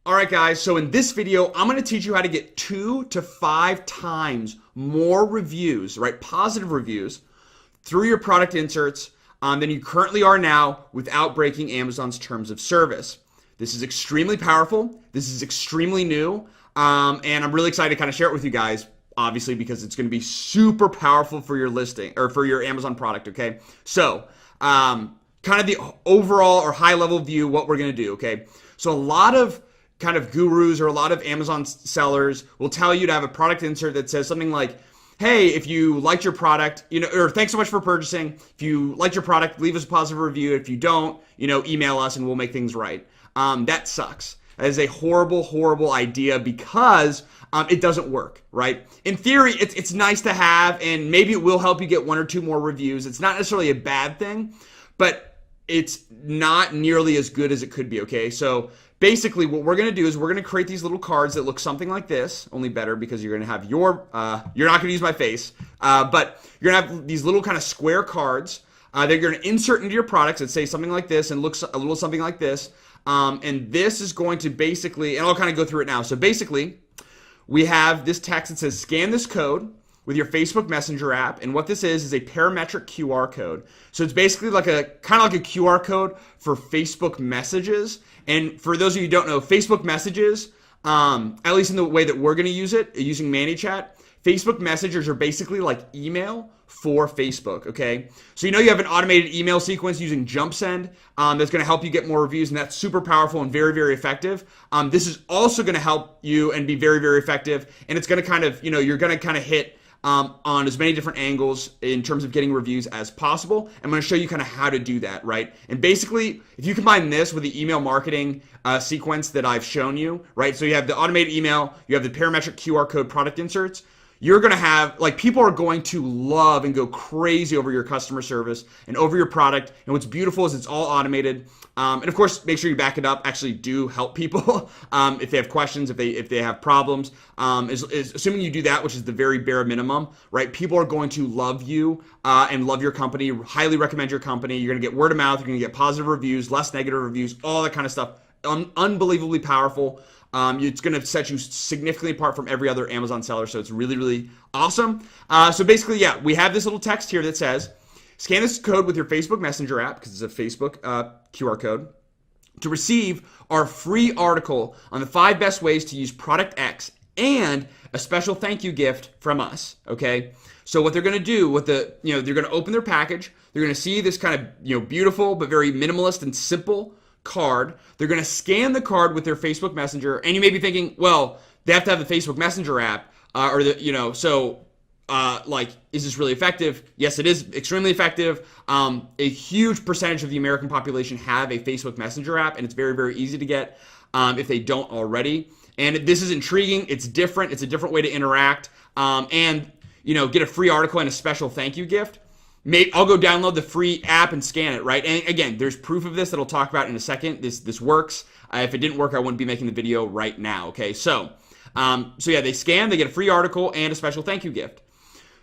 All right, guys, so in this video, I'm going to teach you how to get 2 to 5 times more reviews, right? Positive reviews through your product inserts than you currently are now without breaking Amazon's terms of service. This is extremely powerful. This is extremely new. And I'm really excited to kind of share it with you guys, obviously, because it's going to be super powerful for your listing or for your Amazon product, okay? So, kind of the overall or high level view, what we're going to do, okay? So a lot of kind of gurus or a lot of Amazon sellers will tell you to have a product insert that says something like, hey, if you liked your product, or thanks so much for purchasing. If you liked your product, leave us a positive review. If you don't, email us and we'll make things right. That sucks. That is a horrible, horrible idea because it doesn't work, right? In theory, it's nice to have, and maybe it will help you get 1 or 2 more reviews. It's not necessarily a bad thing, but it's not nearly as good as it could be, okay? So basically what we're going to do is we're going to create these little cards that look something like this, only better because you're going to have you're not going to use my face, but you're going to have these little kind of square cards that you're going to insert into your products that say something like this and looks a little something like this. And this is going to basically, and I'll kind of go through it now. So basically, we have this text that says, scan this code with your Facebook Messenger app. And what this is a parametric QR code. So it's basically like kind of like a QR code for Facebook messages. And for those of you who don't know, Facebook messages, at least in the way that we're going to use it, using Manychat, Facebook messengers are basically like email for Facebook, okay? So you have an automated email sequence using Jump Send that's going to help you get more reviews, and that's super powerful and very, very effective. This is also going to help you and be very, very effective, and it's going to kind of, you're going to kind of hit on as many different angles in terms of getting reviews as possible. I'm going to show you kind of how to do that, right? And basically, if you combine this with the email marketing sequence that I've shown you, right? So you have the automated email, you have the parametric QR code product inserts, you're going to have, people are going to love and go crazy over your customer service and over your product. And what's beautiful is it's all automated. And of course, make sure you back it up. Actually do help people if they have questions, if they have problems. Assuming you do that, which is the very bare minimum, right? People are going to love you and love your company, highly recommend your company. You're going to get word of mouth. You're going to get positive reviews, less negative reviews, all that kind of stuff. Unbelievably powerful. It's going to set you significantly apart from every other Amazon seller, so it's really, really awesome. So basically, yeah, we have this little text here that says, scan this code with your Facebook Messenger app, because it's a Facebook QR code, to receive our free article on the 5 best ways to use product X and a special thank you gift from us, okay? So what they're going to do they're going to open their package. They're going to see this kind of, beautiful but very minimalist and simple card. They're going to scan the card with their Facebook Messenger, and you may be thinking, well, they have to have the Facebook Messenger app, is this really effective? Yes, it is extremely effective. A huge percentage of the American population have a Facebook Messenger app, and it's very, very easy to get if they don't already. And this is intriguing. It's different. It's a different way to interact, and get a free article and a special thank you gift. I'll go download the free app and scan it, right? And again, there's proof of this that I'll talk about in a second. This works. If it didn't work, I wouldn't be making the video right now, okay? So yeah, they scan, they get a free article and a special thank you gift.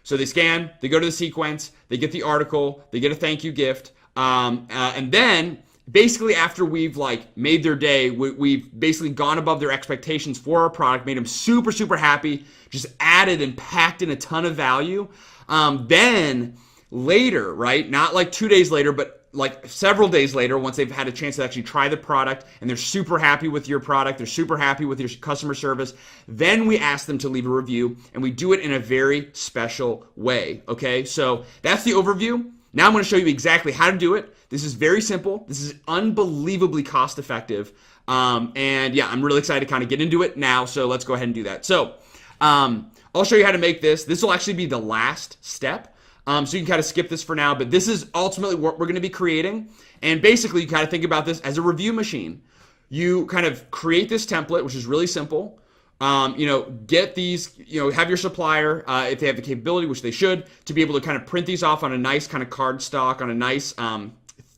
So they scan, they go to the sequence, they get the article, they get a thank you gift, and then basically after we've made their day, we've basically gone above their expectations for our product, made them super, super happy, just added and packed in a ton of value. Then later, right? Not 2 days later, but several days later, once they've had a chance to actually try the product and they're super happy with your product, they're super happy with your customer service, then we ask them to leave a review, and we do it in a very special way, okay? So that's the overview. Now I'm going to show you exactly how to do it. This is very simple. This is unbelievably cost effective. And yeah, I'm really excited to kind of get into it now, so let's go ahead and do that. So I'll show you how to make this. This will actually be the last step. So you can kind of skip this for now, but this is ultimately what we're going to be creating. And basically, you kind of think about this as a review machine. You kind of create this template, which is really simple. Get these, have your supplier, if they have the capability, which they should, to be able to kind of print these off on a nice kind of card stock, on a nice,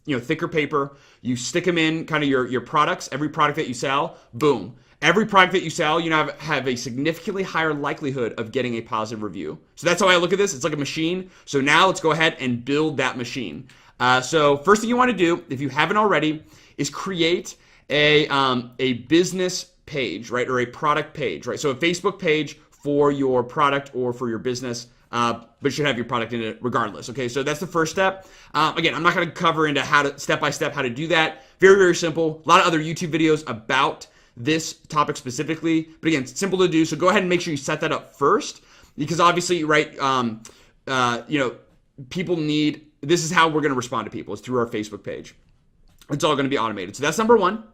thicker paper. You stick them in kind of your products, every product that you sell, boom. Every product that you sell, have a significantly higher likelihood of getting a positive review. So that's how I look at this. It's like a machine. So now let's go ahead and build that machine. So first thing you want to do, if you haven't already, is create a business page, right? Or a product page, right? So a Facebook page for your product or for your business, but you should have your product in it regardless. Okay, so that's the first step. Again, I'm not going to cover into how to step by step how to do that. Very, very simple. A lot of other YouTube videos about this topic specifically, but again, it's simple to do. So go ahead and make sure you set that up first, because obviously, right, people need, this is how we're going to respond to people, is through our Facebook page. It's all going to be automated. So that's number one.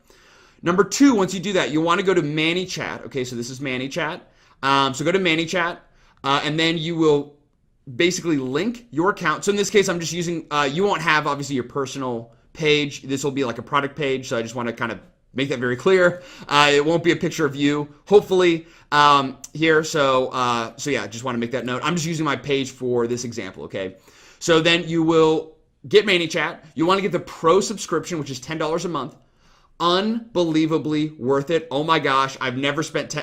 Number two, once you do that, you want to go to Manychat. Okay, so this is Manychat. So go to Manychat, and then you will basically link your account. So in this case, I'm just using, you won't have obviously your personal page. This will be like a product page. So I just want to kind of make that very clear. It won't be a picture of you, hopefully, here. So yeah, just want to make that note. I'm just using my page for this example, okay? So then you will get Manychat. You want to get the Pro subscription, which is $10 a month. Unbelievably worth it. Oh my gosh, I've never spent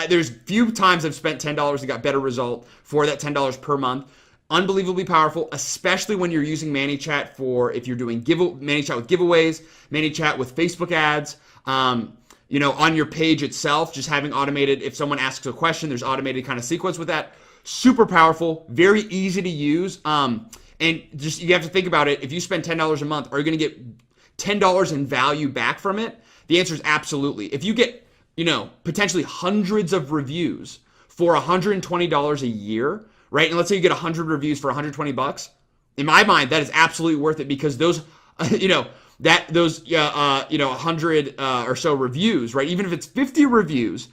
there's few times I've spent $10 and got better result for that $10 per month. Unbelievably powerful, especially when you're using Manychat for, if you're doing Manychat with giveaways, Manychat with Facebook ads, on your page itself, just having automated, if someone asks a question, there's automated kind of sequence with that. Super powerful, very easy to use. And just, you have to think about it. If you spend $10 a month, are you going to get $10 in value back from it? The answer is absolutely. If you get, potentially hundreds of reviews for $120 a year, right? And let's say you get 100 reviews for $120. In my mind, that is absolutely worth it, because those, 100 or so reviews, right? Even if it's 50 reviews,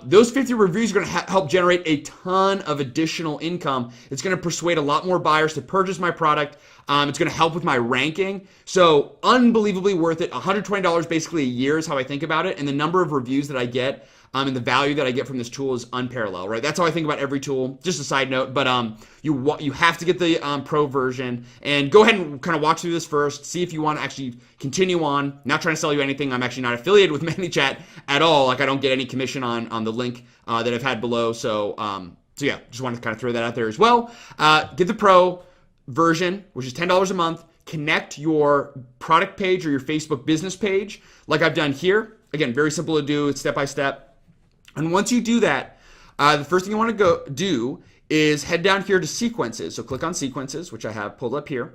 those 50 reviews are going to help generate a ton of additional income. It's going to persuade a lot more buyers to purchase my product. It's going to help with my ranking. So unbelievably worth it. $120 basically a year is how I think about it. And the number of reviews that I get and the value that I get from this tool is unparalleled, right? That's how I think about every tool. Just a side note, but you have to get the Pro version, and go ahead and kind of walk through this first. See if you want to actually continue on. Not trying to sell you anything. I'm actually not affiliated with Manychat at all. Like, I don't get any commission on the link that I've had below. So yeah, just wanted to kind of throw that out there as well. Get the Pro version, which is $10 a month. Connect your product page or your Facebook business page like I've done here. Again, very simple to do. It's step by step. And once you do that, the first thing you want to go do is head down here to sequences. So click on sequences, which I have pulled up here.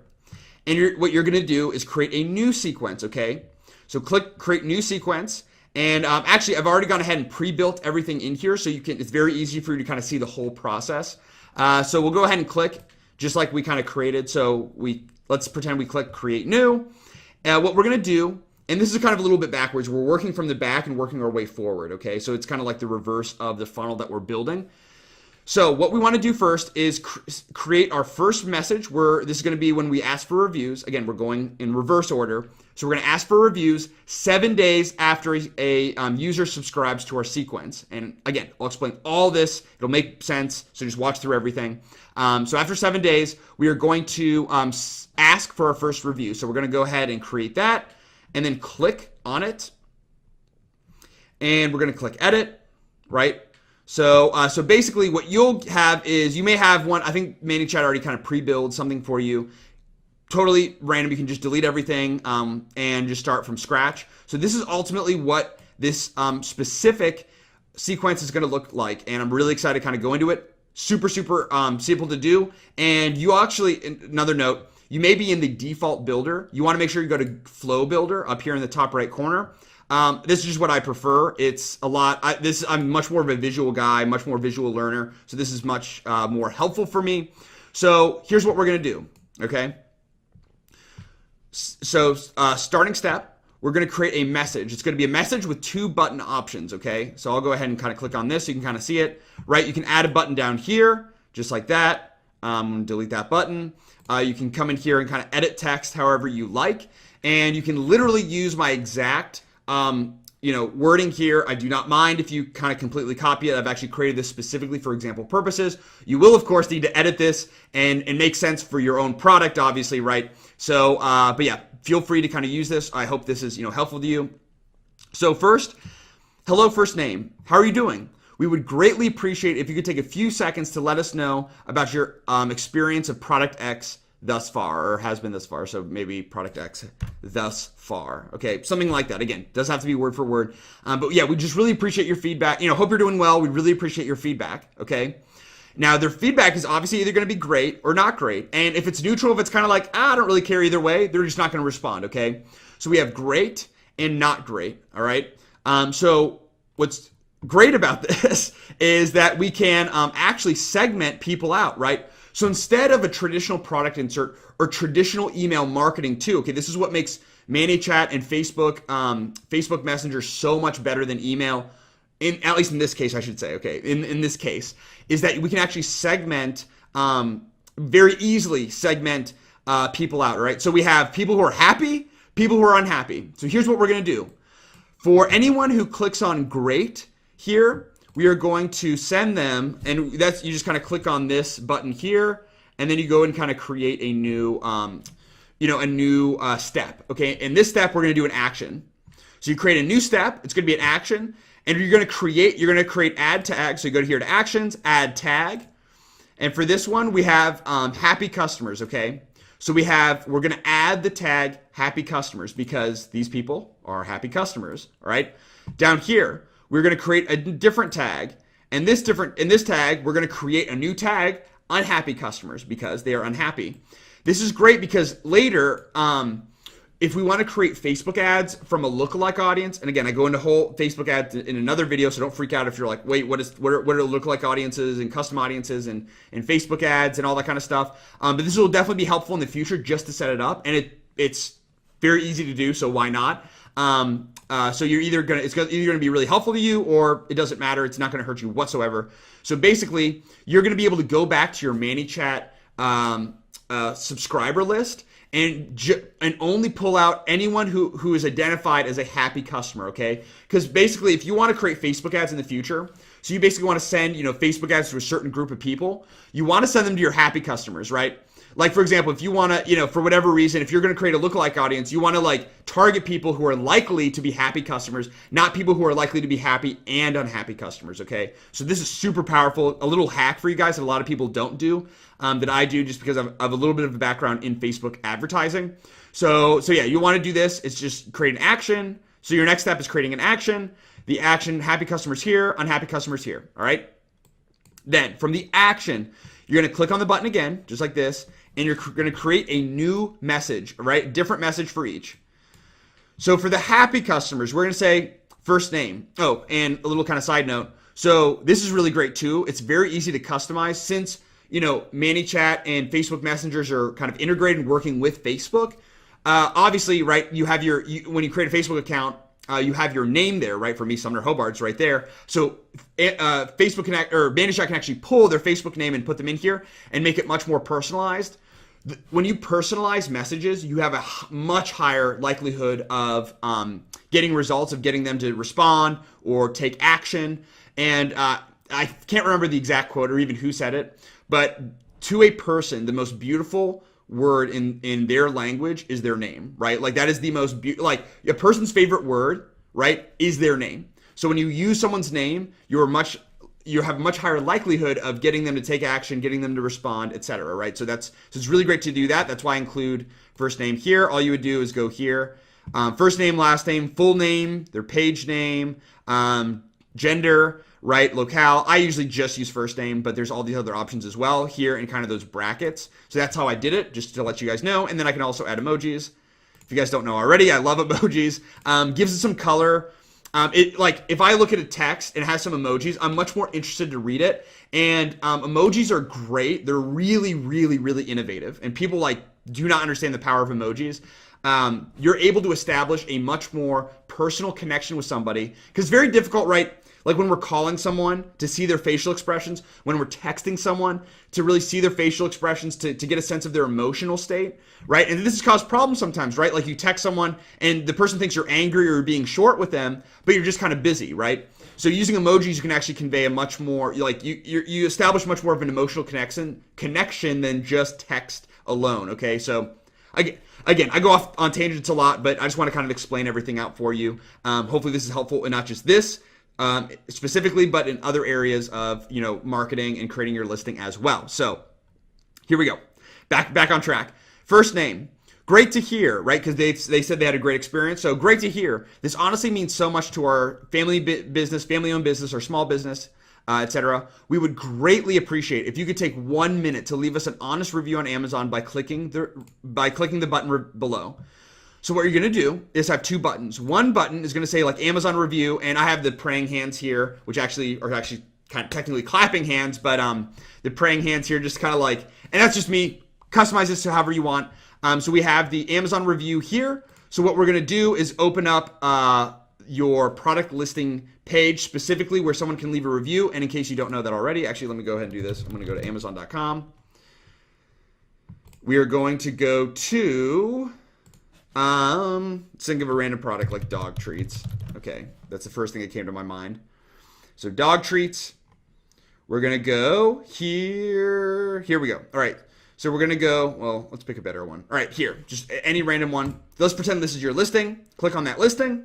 And what you're going to do is create a new sequence, okay? So click create new sequence. And actually, I've already gone ahead and pre-built everything in here, so it's very easy for you to kind of see the whole process. So we'll go ahead and click just like we kind of created. So let's pretend we click create new. What we're going to do, and this is kind of a little bit backwards. We're working from the back and working our way forward, okay? So it's kind of like the reverse of the funnel that we're building. So what we want to do first is create our first message, where this is going to be when we ask for reviews. Again, we're going in reverse order. So we're going to ask for reviews 7 days after a user subscribes to our sequence. And again, I'll explain all this. It'll make sense, so just watch through everything. So after 7 days, we are going to ask for our first review. So we're going to go ahead and create that, and then click on it. And we're going to click edit, right? So basically what you'll have is, you may have one, I think Manychat already kind of pre-build something for you. Totally random. You can just delete everything and just start from scratch. So this is ultimately what this specific sequence is going to look like. And I'm really excited to kind of go into it. Super simple to do. And you actually, another note, you may be in the default builder. You want to make sure you go to flow builder up here in the top right corner. This is just what I prefer. It's a lot. I'm much more of a visual guy, much more visual learner. So this is much more helpful for me. So here's what we're going to do. Okay. So starting step, we're going to create a message. It's going to be a message with 2 button options. Okay. So I'll go ahead and kind of click on this so you can kind of see it, right? You can add a button down here, just like that. Delete that button. You can come in here and kind of edit text however you like. And you can literally use my exact wording here. I do not mind if you kind of completely copy it. I've actually created this specifically for example purposes. You will, of course, need to edit this and make sense for your own product, obviously, right? So, but yeah, feel free to kind of use this. I hope this is, helpful to you. So first, hello, first name. How are you doing? We would greatly appreciate if you could take a few seconds to let us know about your experience of product X thus far, or has been thus far. So maybe product X thus far. Okay, something like that. Again, doesn't have to be word for word. But yeah, we just really appreciate your feedback. Hope you're doing well. We really appreciate your feedback. Okay. Now, their feedback is obviously either going to be great or not great. And if it's neutral, if it's kind of like, I don't really care either way, they're just not going to respond. Okay. So we have great and not great. All right. So what's great about this is that we can actually segment people out, right? So instead of a traditional product insert or traditional email marketing too, okay, this is what makes Manychat and Facebook Messenger so much better than email, at least in this case, I should say, okay, in this case, is that we can actually segment, very easily segment people out, right? So we have people who are happy, people who are unhappy. So here's what we're going to do. For anyone who clicks on great, here, we are going to send them, and that's, you just kind of click on this button here, and then you go and kind of create a new, step. Okay, in this step, we're going to do an action. So you create a new step. It's going to be an action, and you're going to create add tag. So you go here to actions, add tag, and for this one, we have happy customers. Okay, so we're going to add the tag happy customers because these people are happy customers. All right, down here, we're going to create a different tag, and in this tag, we're going to create a new tag, unhappy customers, because they are unhappy. This is great because later, if we want to create Facebook ads from a lookalike audience, and again, I go into whole Facebook ads in another video, so don't freak out if you're like, wait, what are lookalike audiences and custom audiences and Facebook ads and all that kind of stuff. But this will definitely be helpful in the future just to set it up, and it's very easy to do, so why not? So it's either going to be really helpful to you, or it doesn't matter. It's not going to hurt you whatsoever. So basically, you're going to be able to go back to your Manychat subscriber list and only pull out anyone who is identified as a happy customer. Okay, because basically, if you want to create Facebook ads in the future, so you basically want to send Facebook ads to a certain group of people, you want to send them to your happy customers, right? Like, for example, if you want to, for whatever reason, if you're going to create a lookalike audience, you want to target people who are likely to be happy customers, not people who are likely to be happy and unhappy customers, okay? So this is super powerful. A little hack for you guys that a lot of people don't do, that I do just because of a little bit of a background in Facebook advertising. So yeah, you want to do this. It's just create an action. So your next step is creating an action. The action, happy customers here, unhappy customers here, all right? Then from the action, you're going to click on the button again, just like this, and you're going to create a new message, right? Different message for each. So for the happy customers, we're going to say first name. Oh, and a little kind of side note. So this is really great too. It's very easy to customize since, Manychat and Facebook Messengers are kind of integrated and working with Facebook. Obviously, right, you have when you create a Facebook account, you have your name there, right? For me, Sumner Hobart's right there. So Facebook Manychat can actually pull their Facebook name and put them in here and make it much more personalized. When you personalize messages, you have a much higher likelihood of getting results, of getting them to respond or take action. And I can't remember the exact quote or even who said it, but to a person, the most beautiful word in their language is their name, right? Like that is the most a person's favorite word, right, is their name. So when you use someone's name, you have a much higher likelihood of getting them to take action, getting them to respond, etc. Right? So it's really great to do that. That's why I include first name here. All you would do is go here, first name, last name, full name, their page name, gender, right, locale. I usually just use first name, but there's all these other options as well here in kind of those brackets. So that's how I did it, just to let you guys know. And then I can also add emojis. If you guys don't know already, I love emojis. Gives it some color. If I look at a text and it has some emojis, I'm much more interested to read it. And emojis are great. They're really, really, really innovative. And people do not understand the power of emojis. You're able to establish a much more personal connection with somebody. Because it's very difficult, right? Like when we're calling someone to see their facial expressions, when we're texting someone to really see their facial expressions, to get a sense of their emotional state, right? And this has caused problems sometimes, right? Like you text someone and the person thinks you're angry or being short with them, but you're just kind of busy, right? So using emojis, you can actually convey a much more, you establish much more of an emotional connection than just text alone, okay? So again, I go off on tangents a lot, but I just want to kind of explain everything out for you. Hopefully this is helpful, and not just this, specifically, but in other areas of marketing and creating your listing as well. So here we go. back on track. First name. Great to hear, right? Because they said they had a great experience. So great to hear. This honestly means so much to our family-owned business, or small business, etc. We would greatly appreciate if you could take 1 minute to leave us an honest review on Amazon by clicking the button below. So what you're going to do is have two buttons. One button is going to say like Amazon review, and I have the praying hands here, which actually are kind of technically clapping hands, but the praying hands here just kind of like, and that's just me. Customize this to however you want. So we have the Amazon review here. So what we're going to do is open up your product listing page specifically where someone can leave a review. And in case you don't know that already, actually, let me go ahead and do this. I'm going to go to Amazon.com. We are going to go to, think of a random product like dog treats. Okay, that's the first thing that came to my mind. So dog treats. We're going to go here. Here we go. All right. So we're going to go, well, let's pick a better one. All right, here, just any random one. Let's pretend this is your listing. Click on that listing.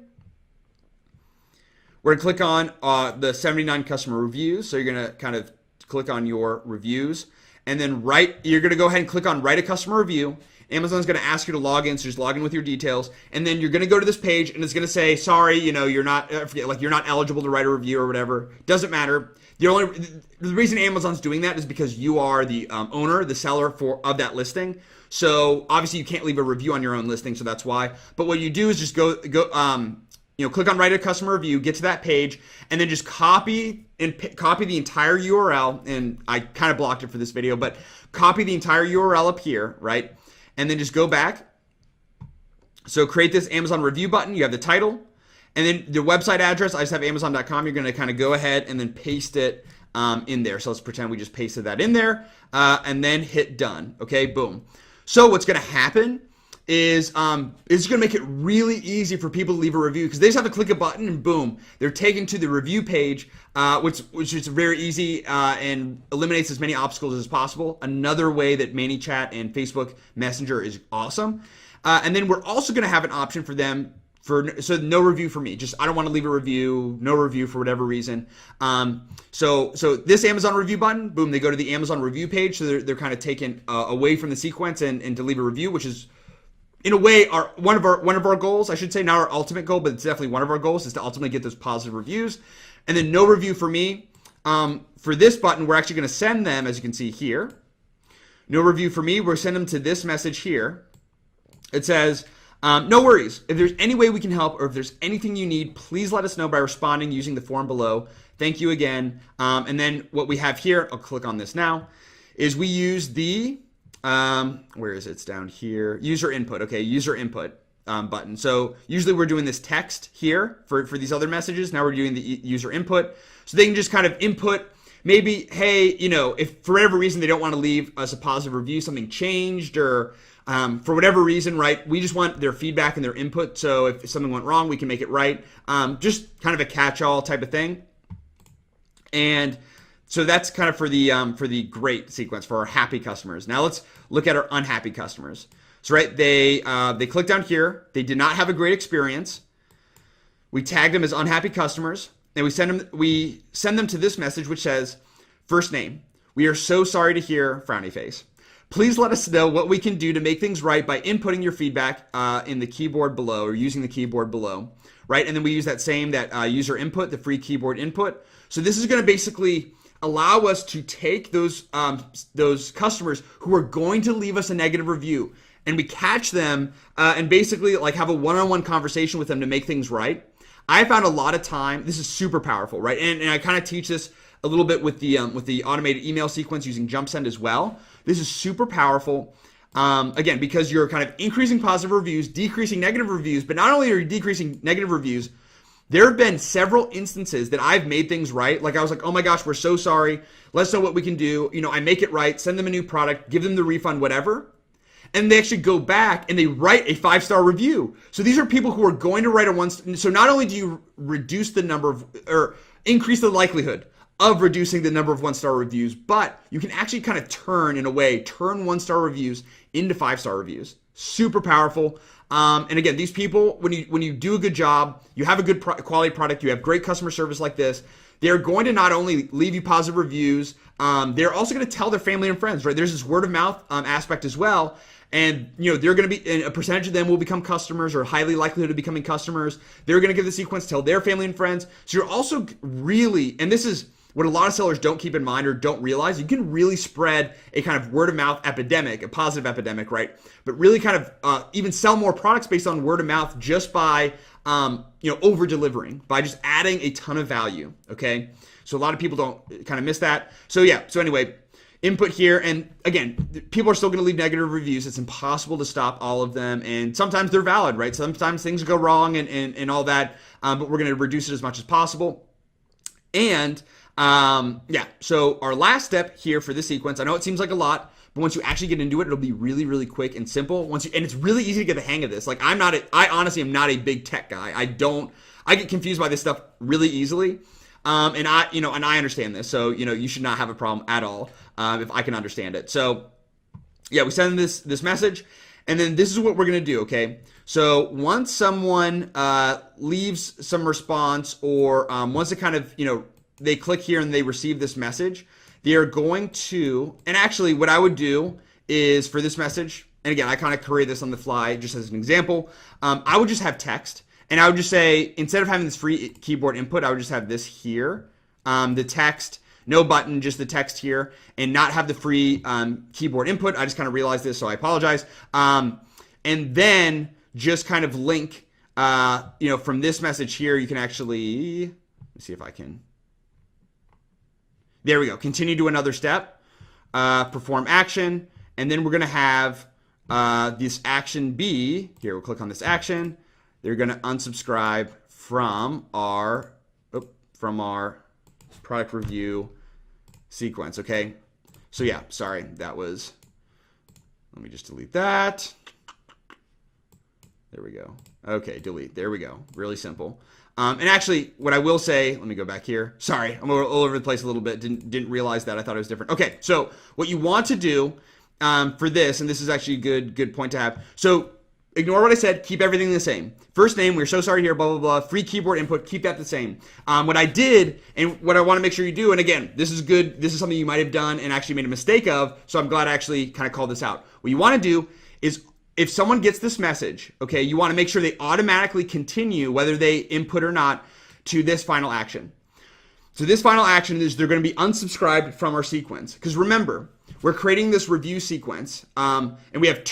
We're going to click on the 79 customer reviews. So you're going to kind of click on your reviews. And then you're going to go ahead and click on write a customer review. Amazon's going to ask you to log in, so just log in with your details. And then you're going to go to this page, and it's going to say, sorry, you're not, you're not eligible to write a review or whatever. Doesn't matter. The reason Amazon's doing that is because you are the owner, the seller of that listing. So obviously you can't leave a review on your own listing, so that's why. But what you do is just click on write a customer review, get to that page, and then just copy the entire URL. And I kind of blocked it for this video, but copy the entire URL up here, right? And then just go back. So create this Amazon review button. You have the title. And then the website address, I just have Amazon.com. You're going to kind of go ahead and then paste it in there. So let's pretend we just pasted that in there and then hit done. Okay, boom. So what's going to happen is it's going to make it really easy for people to leave a review because they just have to click a button and boom, they're taken to the review page, which is very easy and eliminates as many obstacles as possible. Another way that Manychat and Facebook Messenger is awesome. And then we're also going to have an option for them so no review for me. Just I don't want to leave a review, no review for whatever reason. So this Amazon review button, boom, they go to the Amazon review page. So they're kind of taken away from the sequence and to leave a review, which is in a way one of our goals. I should say not our ultimate goal, but it's definitely one of our goals is to ultimately get those positive reviews. And then no review for me. For this button, we're actually going to send them, as you can see here. No review for me. We're send them to this message here. It says, no worries. If there's any way we can help or if there's anything you need, please let us know by responding using the form below. Thank you again. And then what we have here, I'll click on this now, is we use the, where is it? It's down here. User input. Okay, user input button. So usually we're doing this text here for these other messages. Now we're doing the user input. So they can just kind of input maybe, hey, if for whatever reason they don't want to leave us a positive review, something changed or for whatever reason, right? We just want their feedback and their input. So if something went wrong, we can make it right. Just kind of a catch-all type of thing. And so that's kind of for the great sequence for our happy customers. Now let's look at our unhappy customers. So right, they click down here. They did not have a great experience. We tagged them as unhappy customers, and we send them to this message which says, first name. We are so sorry to hear, frowny face. Please let us know what we can do to make things right by inputting your feedback in the keyboard below or using the keyboard below, right? And then we use that user input, the free keyboard input. So this is going to basically allow us to take those customers who are going to leave us a negative review and we catch them and basically like have a one-on-one conversation with them to make things right. I found a lot of time, this is super powerful, right? And I kind of teach this a little bit with the automated email sequence using jump send as well. This is super powerful. Again, because you're kind of increasing positive reviews, decreasing negative reviews, but not only are you decreasing negative reviews, there have been several instances that I've made things right. Like I was like, oh my gosh, we're so sorry. Let's know what we can do. I make it right, send them a new product, give them the refund, whatever. And they actually go back and they write a 5-star review. So these are people who are going to write a 1-star. So not only do you reduce the number of, or increase the likelihood of reducing the number of 1-star reviews, but you can actually kind of turn 1-star reviews into 5-star reviews. Super powerful. And again, these people, when you do a good job, you have a good quality product, you have great customer service like this, they're going to not only leave you positive reviews, they're also going to tell their family and friends, right? There's this word of mouth aspect as well. And, they're going to be, a percentage of them will become customers, or highly likelihood of becoming customers. They're going to give the sequence, tell their family and friends. So you're also really, and this is what a lot of sellers don't keep in mind or don't realize, you can really spread a kind of word of mouth epidemic, a positive epidemic, right? But really kind of even sell more products based on word of mouth just by, over delivering, by just adding a ton of value. Okay. So a lot of people don't kind of miss that. So yeah. So anyway, input here. And again, people are still going to leave negative reviews. It's impossible to stop all of them. And sometimes they're valid, right? Sometimes things go wrong and all that. But we're going to reduce it as much as possible. And so our last step here for this sequence, I know it seems like a lot, but once you actually get into it, it'll be really, really quick and simple. And it's really easy to get the hang of this. Like I honestly am not a big tech guy. I get confused by this stuff really easily. And I understand this. So, you should not have a problem at all, if I can understand it. So yeah, we send this message, and then this is what we're going to do. Okay. So once someone, leaves some response, or, once it kind of, they click here and they receive this message, they are going to, and actually what I would do is for this message, and again, I kind of create this on the fly just as an example. I would just have text, and I would just say, instead of having this free keyboard input, I would just have this here, the text, no button, just the text here, and not have the free keyboard input. I just kind of realized this, so I apologize. And then just kind of link, from this message here, you can actually, let me see if I can. There we go. Continue to another step, perform action, and then we're going to have this action be, here we'll click on this action, they're going to unsubscribe from our product review sequence, okay? So yeah, sorry, let me just delete that. There we go. Okay, delete, there we go, really simple. And actually, what I will say, let me go back here. Sorry, I'm all over the place a little bit. Didn't realize that. I thought it was different. Okay, so what you want to do for this, and this is actually a good point to have. So ignore what I said. Keep everything the same. First name, we're so sorry here, blah, blah, blah. Free keyboard input, keep that the same. What I did, and what I want to make sure you do, and again, this is good. This is something you might have done and actually made a mistake of, so I'm glad I actually kind of called this out. What you want to do is, if someone gets this message, okay, you want to make sure they automatically continue, whether they input or not, to this final action. So this final action is they're going to be unsubscribed from our sequence. Because remember, we're creating this review sequence, and we have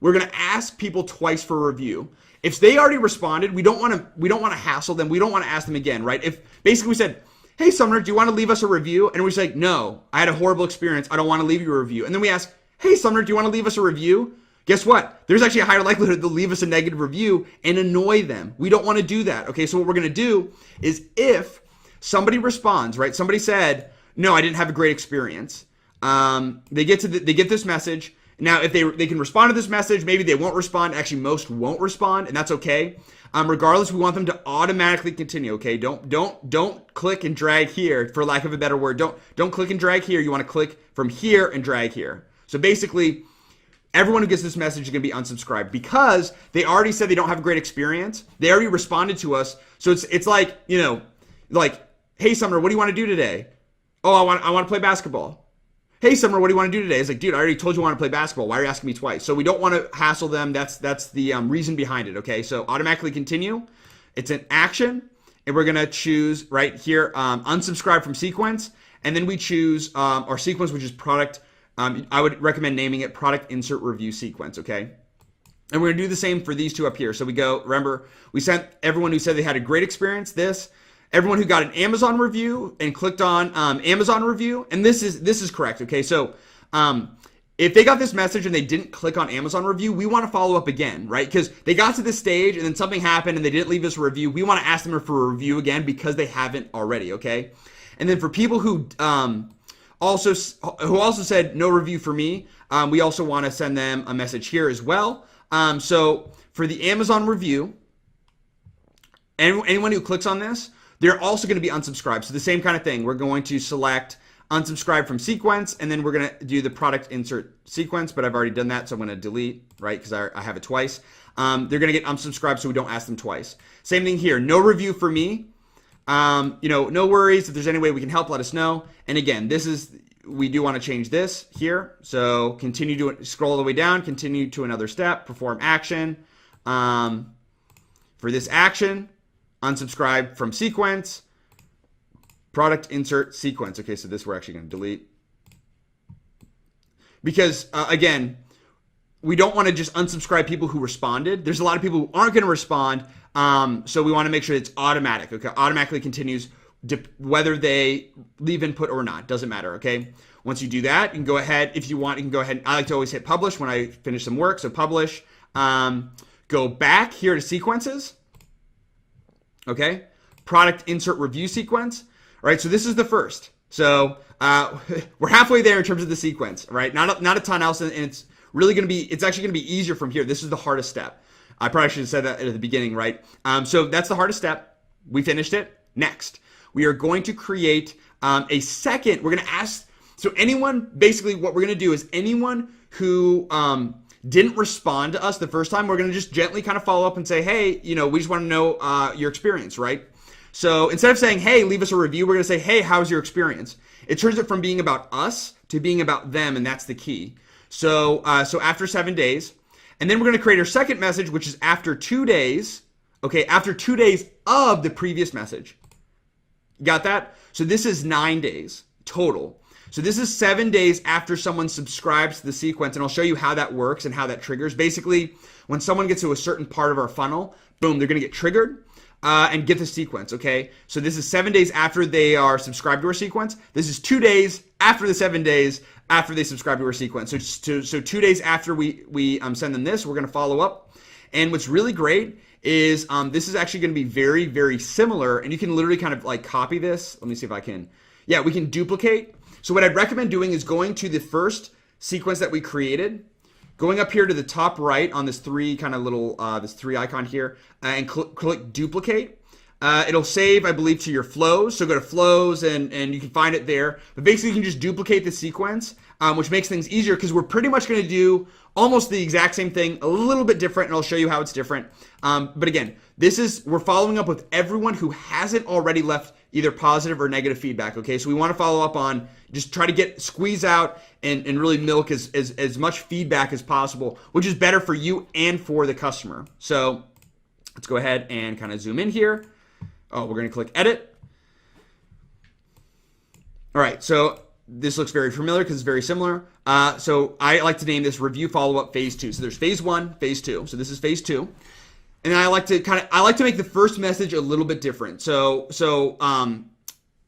we're going to ask people twice for a review. If they already responded, we don't want to hassle them. We don't want to ask them again, right? If basically we said, hey, Sumner, do you want to leave us a review? And we say, no, I had a horrible experience. I don't want to leave you a review. And then we ask, hey, Sumner, do you want to leave us a review? Guess what? There's actually a higher likelihood they'll leave us a negative review and annoy them. We don't want to do that. Okay, so what we're going to do is, if somebody responds, right? Somebody said, no, I didn't have a great experience. They get this message. Now, if they can respond to this message, maybe they won't respond. Actually, most won't respond, and that's okay. Regardless, we want them to automatically continue. Okay, don't click and drag here, for lack of a better word. Don't click and drag here. You want to click from here and drag here. So basically, everyone who gets this message is going to be unsubscribed, because they already said they don't have a great experience. They already responded to us. So it's like, like, hey, Sumner, what do you want to do today? Oh, I want to play basketball. Hey, Sumner, what do you want to do today? It's like, dude, I already told you I want to play basketball. Why are you asking me twice? So we don't want to hassle them. That's the reason behind it, okay? So automatically continue. It's an action, and we're going to choose right here, unsubscribe from sequence, and then we choose our sequence, which is product. I would recommend naming it product insert review sequence, okay? And we're going to do the same for these two up here. So we go, remember, we sent everyone who said they had a great experience this. Everyone who got an Amazon review and clicked on Amazon review, and this is correct, okay? So if they got this message and they didn't click on Amazon review, we want to follow up again, right? Because they got to this stage and then something happened and they didn't leave us a review. We want to ask them for a review again because they haven't already, okay? And then for people who also said no review for me, we also want to send them a message here as well. So for the Amazon review, anyone who clicks on this, they're also going to be unsubscribed. So the same kind of thing. We're going to select unsubscribe from sequence, and then we're going to do the product insert sequence, but I've already done that, so I'm going to delete, right, because I have it twice. They're going to get unsubscribed so we don't ask them twice. Same thing here, no review for me. No worries. If there's any way we can help, let us know. And again, we do want to change this here. So continue to scroll all the way down, continue to another step, perform action. For this action, unsubscribe from sequence, product insert sequence. Okay, so this we're actually going to delete. Because again, we don't want to just unsubscribe people who responded. There's a lot of people who aren't going to respond. So we want to make sure it's automatic. Okay, automatically continues whether they leave input or not. Doesn't matter. Okay. Once you do that, you can go ahead. If you want, you can go ahead. I like to always hit publish when I finish some work. So publish. Go back here to sequences. Okay. Product insert review sequence. All right. So this is the first. So we're halfway there in terms of the sequence. Right. Not a ton else, and it's really going to be. It's actually going to be easier from here. This is the hardest step. I probably should have said that at the beginning, right? So that's the hardest step. We finished it. Next, we are going to create a second. We're going to ask, so anyone, basically what we're going to do is anyone who didn't respond to us the first time, we're going to just gently kind of follow up and say, hey, we just want to know your experience, right? So instead of saying, hey, leave us a review, we're going to say, hey, how's your experience? It turns it from being about us to being about them, and that's the key. So after 7 days, and then we're going to create our second message, which is after 2 days, okay, after 2 days of the previous message. Got that? So this is 9 days total. So this is 7 days after someone subscribes to the sequence, and I'll show you how that works and how that triggers. Basically, when someone gets to a certain part of our funnel, boom, they're going to get triggered and get the sequence, okay? So this is 7 days after they are subscribed to our sequence. This is 2 days after the 7 days after they subscribe to our sequence. So 2 days after we send them this, we're going to follow up. And what's really great is this is actually going to be very, very similar, and you can literally kind of like copy this. Let me see if I can. Yeah, we can duplicate. So what I'd recommend doing is going to the first sequence that we created, going up here to the top right on this three kind of little, this three icon here, and click duplicate. It'll save, I believe, to your flows. So go to flows and you can find it there. But basically, you can just duplicate the sequence, which makes things easier because we're pretty much going to do almost the exact same thing, a little bit different, and I'll show you how it's different. But again, we're following up with everyone who hasn't already left either positive or negative feedback. Okay, so we want to follow up on just try to squeeze out and really milk as much feedback as possible, which is better for you and for the customer. So let's go ahead and kind of zoom in here. Oh, we're going to click edit. All right, so this looks very familiar because it's very similar. So I like to name this review follow-up phase 2. So there's phase 1, phase 2. So this is phase 2. And I like to make the first message a little bit different. So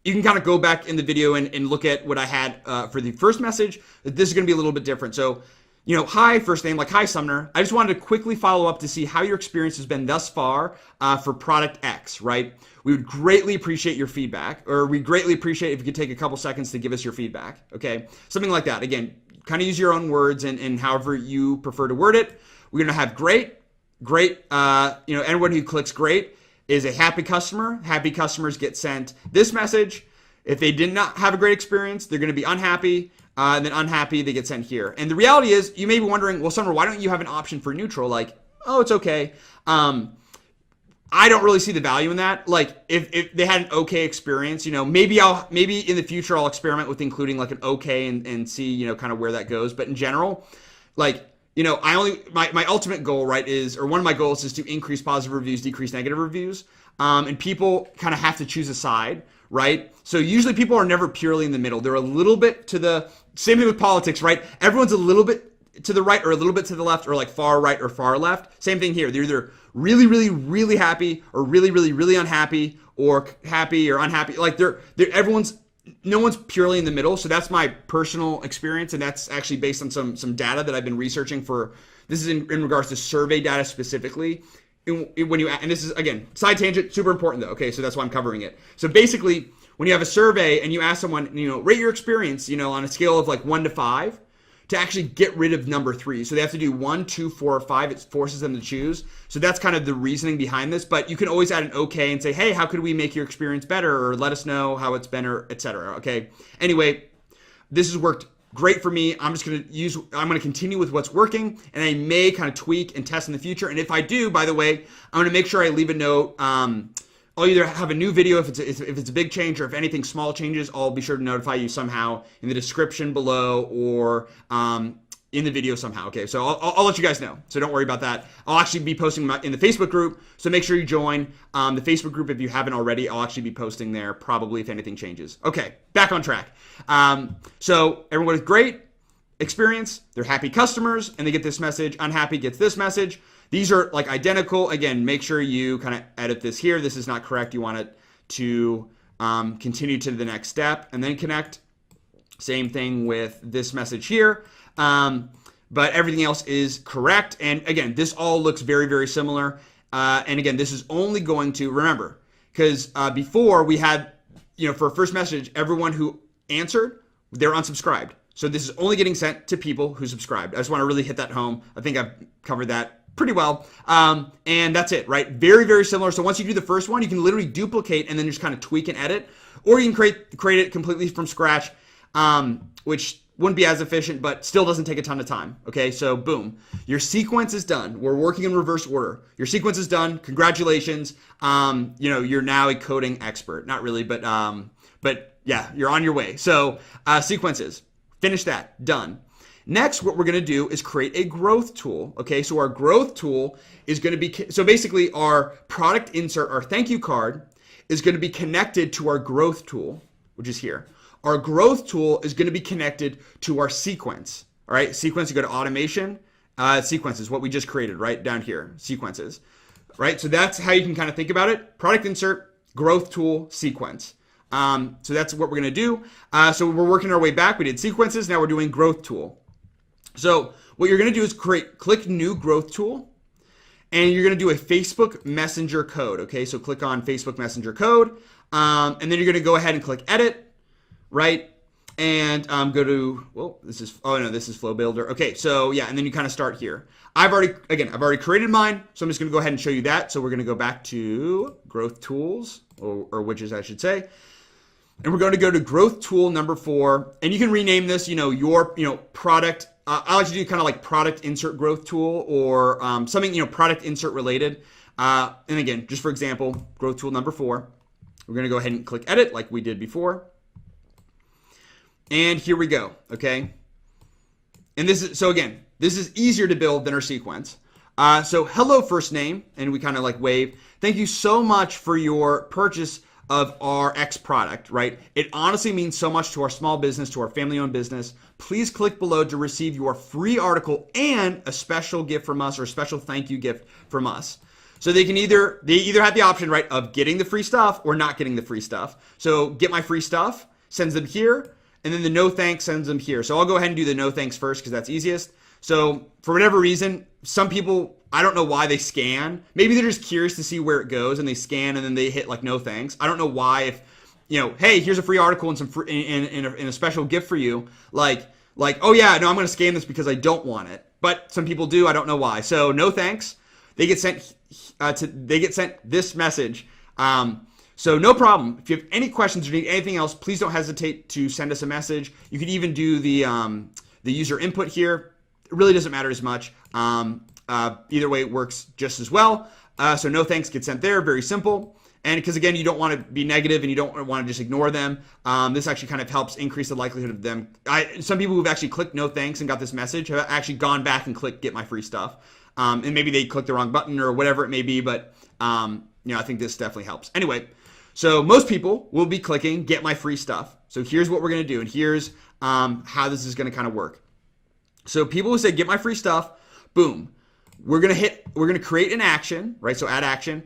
you can kind of go back in the video and look at what I had for the first message. This is going to be a little bit different. So, hi, first name, like, hi, Sumner. I just wanted to quickly follow up to see how your experience has been thus far for product X, right? We would greatly appreciate your feedback, or we'd greatly appreciate if you could take a couple seconds to give us your feedback, okay? Something like that. Again, kind of use your own words and however you prefer to word it. We're going to have great, anyone who clicks great is a happy customer. Happy customers get sent this message. If they did not have a great experience, they're going to be unhappy. And then unhappy, they get sent here. And the reality is, you may be wondering, well, Summer, why don't you have an option for neutral? Like, oh, it's okay. I don't really see the value in that. Like, if they had an okay experience, maybe in the future I'll experiment with including like an okay and see, kind of where that goes. But in general, like, my ultimate goal, right, or one of my goals is to increase positive reviews, decrease negative reviews. And people kind of have to choose a side, right? So usually people are never purely in the middle. They're a little bit to the, same thing with politics, right? Everyone's a little bit to the right or a little bit to the left, or like far right or far left. Same thing here. They're either really, really, really happy or really, really, really unhappy, or happy or unhappy. Like no one's purely in the middle. So that's my personal experience. And that's actually based on some data that I've been researching this is in regards to survey data specifically. And this is, again, side tangent, super important though. Okay. So that's why I'm covering it. So basically when you have a survey and you ask someone, rate your experience, on a scale of like 1 to 5, to actually get rid of number 3. So they have to do 1, 2, 4, or 5. It forces them to choose. So that's kind of the reasoning behind this. But you can always add an okay and say, hey, how could we make your experience better? Or let us know how it's been, or et cetera. Okay. Anyway, this has worked great for me. I'm going to continue with what's working, and I may kind of tweak and test in the future. And if I do, by the way, I'm going to make sure I leave a note. I'll either have a new video if it's a big change, or if anything small changes, I'll be sure to notify you somehow in the description below, or in the video somehow. Okay, so I'll let you guys know. So don't worry about that. I'll actually be posting in the Facebook group, so make sure you join the Facebook group if you haven't already. I'll actually be posting there probably if anything changes. Okay, back on track. So everyone with great experience, they're happy customers, and they get this message. Unhappy gets this message. These are like identical. Again, make sure you kind of edit this here. This is not correct. You want it to continue to the next step and then connect. Same thing with this message here. But everything else is correct. And again, this all looks very, very similar. And again, this is only going to, remember, because before we had, for a first message, everyone who answered, they're unsubscribed. So this is only getting sent to people who subscribed. I just want to really hit that home. I think I've covered that pretty well. And that's it, right? Very, very similar. So once you do the first one, you can literally duplicate and then just kind of tweak and edit, or you can create it completely from scratch, which wouldn't be as efficient, but still doesn't take a ton of time. Okay, so boom, your sequence is done. We're working in reverse order. Your sequence is done. Congratulations. You're now a coding expert. Not really, but yeah, you're on your way. So sequences, finish that, done. Next, what we're going to do is create a growth tool. Okay, so our growth tool is going to be, so basically our product insert, our thank you card, is going to be connected to our growth tool, which is here. Our growth tool is going to be connected to our sequence. All right, sequence, you go to automation, sequences, what we just created right down here, sequences. Right, so that's how you can kind of think about it. Product insert, growth tool, sequence. So that's what we're going to do. So we're working our way back. We did sequences, now we're doing growth tool. So what you're going to do is click new growth tool, and you're going to do a Facebook Messenger code. Okay, so click on Facebook Messenger code, and then you're going to go ahead and click edit, right? And go to, this is Flow Builder. Okay, so yeah, and then you kind of start here. I've already created mine, so I'm just going to go ahead and show you that. So we're going to go back to growth tools, or widgets, I should say. And we're going to go to growth tool number 4, and you can rename this, your, product. I like to do kind of like product insert growth tool, or something, product insert related. And again, just for example, growth tool number 4. We're going to go ahead and click edit like we did before. And here we go. Okay. And this is easier to build than our sequence. So hello first name, and we kind of like wave. Thank you so much for your purchase of our X product, right? It honestly means so much to our small business, to our family-owned business. Please click below to receive your free article and a special gift from us, or a special thank you gift from us. So they either have the option, right, of getting the free stuff or not getting the free stuff. So get my free stuff, sends them here, and then the no thanks sends them here. So I'll go ahead and do the no thanks first because that's easiest. So for whatever reason, some people, I don't know why they scan. Maybe they're just curious to see where it goes, and they scan and then they hit like no thanks. I don't know why. If hey, here's a free article and some free, and a special gift for you. Like oh yeah, no, I'm going to scan this because I don't want it. But some people do. I don't know why. So no thanks. They get sent this message. So no problem. If you have any questions or need anything else, please don't hesitate to send us a message. You could even do the user input here. It really doesn't matter as much. Either way, it works just as well. So no thanks gets sent there. Very simple. And because again, you don't want to be negative and you don't want to just ignore them. This actually kind of helps increase the likelihood of them. Some people who've actually clicked no thanks and got this message have actually gone back and clicked get my free stuff. And maybe they clicked the wrong button or whatever it may be. But I think this definitely helps. Anyway, so most people will be clicking get my free stuff. So here's what we're going to do. And here's how this is going to kind of work. So people who say get my free stuff, boom. We're going to create an action, right? So add action.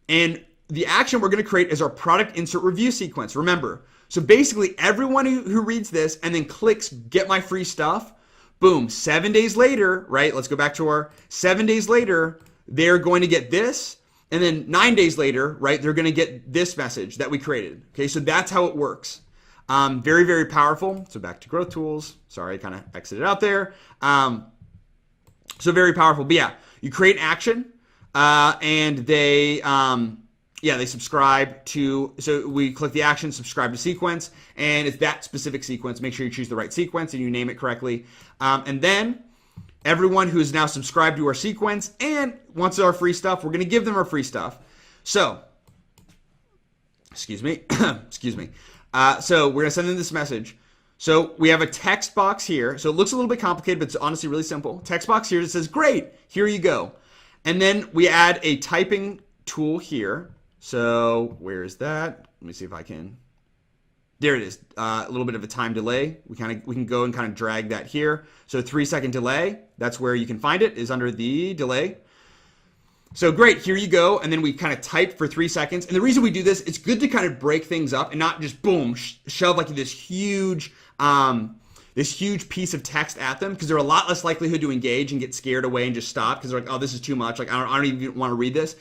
And the action we're going to create is our product insert review sequence. Remember, so basically everyone who reads this and then clicks get my free stuff, boom, 7 days later, right? Let's go back to our 7 days later, they're going to get this. And then 9 days later, right, they're going to get this message that we created. Okay, so that's how it works. Very, very powerful. So back to growth tools. Sorry, I kind of exited out there. So very powerful. But yeah, you create an action and they yeah, they subscribe to, so we click the action, subscribe to sequence, and it's that specific sequence. Make sure you choose the right sequence and you name it correctly. And then everyone who is now subscribed to our sequence and wants our free stuff, we're going to give them our free stuff. So, excuse me, excuse me. So we're going to send them this message. So we have a text box here. So it looks a little bit complicated, but it's honestly really simple. Text box here that says, great, here you go. And then we add a typing tool here. So where is that? Let me see if I can. There it is. A little bit of a time delay. We can go and kind of drag that here. So 3-second delay. That's where you can find it, is under the delay. So great, here you go. And then we kind of type for 3 seconds. And the reason we do this, it's good to kind of break things up and not just boom, shove like this huge piece of text at them, because they're a lot less likelihood to engage and get scared away and just stop because they're like, oh, this is too much. Like, I don't even want to read this.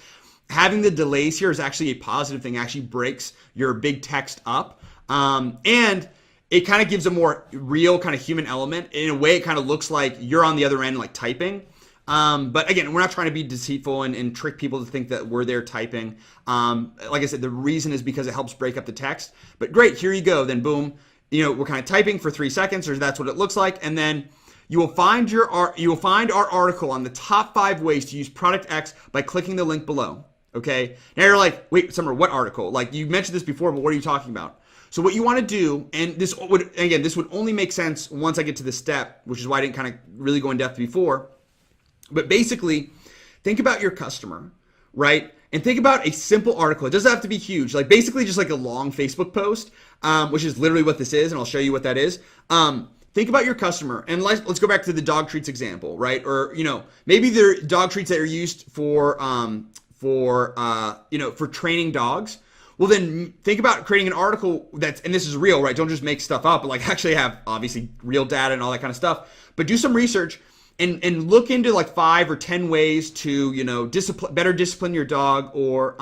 Having the delays here is actually a positive thing. It actually breaks your big text up. And it kind of gives a more real kind of human element. In a way, it kind of looks like you're on the other end, like typing. But again, we're not trying to be deceitful and trick people to think that we're there typing. Like I said, the reason is because it helps break up the text. But great, here you go. Then boom, we're kind of typing for 3 seconds, or that's what it looks like. And then you will find our article on the top 5 ways to use product X by clicking the link below. Okay. Now you're like, wait, Summer, what article? Like, you mentioned this before, but what are you talking about? So what you want to do, and this would only make sense once I get to this step, which is why I didn't kind of really go in depth before. But basically, think about your customer, right? And think about a simple article. It doesn't have to be huge. Like, basically just like a long Facebook post, which is literally what this is, and I'll show you what that is. Think about your customer, and let's go back to the dog treats example, right? Or, maybe they're dog treats that are used for training dogs. Well, then think about creating an article and this is real, right? Don't just make stuff up, but like actually have obviously real data and all that kind of stuff. But do some research and look into like 5 or 10 ways to, better discipline your dog, or,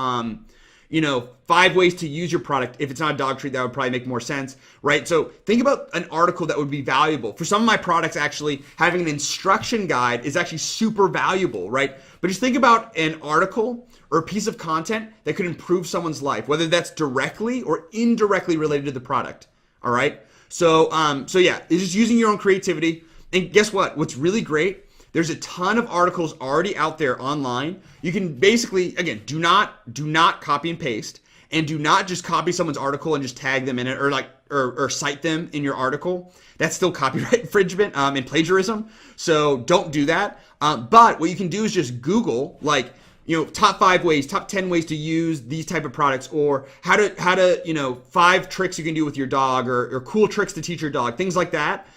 5 ways to use your product. If it's not a dog treat, that would probably make more sense, right? So think about an article that would be valuable. For some of my products, actually, having an instruction guide is actually super valuable, right? But just think about an article or a piece of content that could improve someone's life, whether that's directly or indirectly related to the product, all right? So yeah, it's just using your own creativity. And guess what? What's really great, there's a ton of articles already out there online. You can basically, again, do not copy and paste, and do not just copy someone's article and just tag them in it, or cite them in your article. That's still copyright infringement and plagiarism. So don't do that. But what you can do is just Google top 5 ways, top 10 ways to use these type of products, or how to 5 tricks you can do with your dog, or cool tricks to teach your dog, things like that.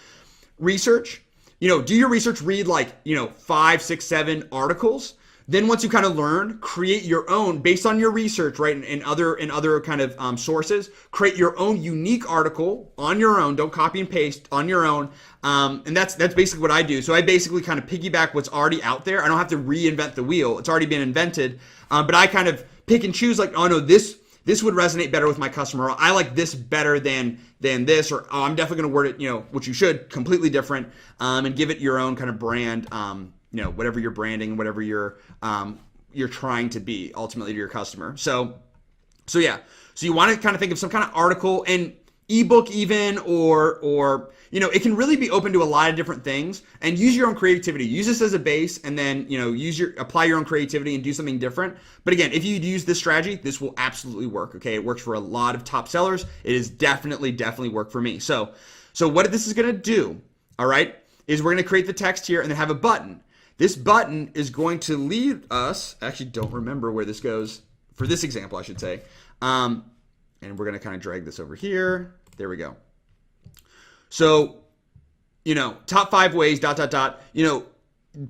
Research, do your research, read 5, 6, 7 articles. Then once you kind of learn, create your own based on your research, right? And other kind of sources, create your own unique article on your own. Don't copy and paste, on your own. And that's basically what I do. So I basically kind of piggyback what's already out there. I don't have to reinvent the wheel. It's already been invented. But I kind of pick and choose, like, oh no, this would resonate better with my customer. Or I like this better than this, or I'm definitely going to word it, which you should, completely different, and give it your own kind of brand, whatever you're branding, whatever you're trying to be ultimately to your customer. So yeah. So you want to kind of think of some kind of article, and ebook even, or it can really be open to a lot of different things, and use your own creativity. Use this as a base, and then apply your own creativity and do something different. But again, if you use this strategy, this will absolutely work. Okay, it works for a lot of top sellers. It is definitely worked for me. So what this is going to do, all right, is we're going to create the text here and then have a button. This button is going to lead us, actually don't remember where this goes for this example, I should say. And we're going to kind of drag this over here. There we go. So, top 5 ways, ...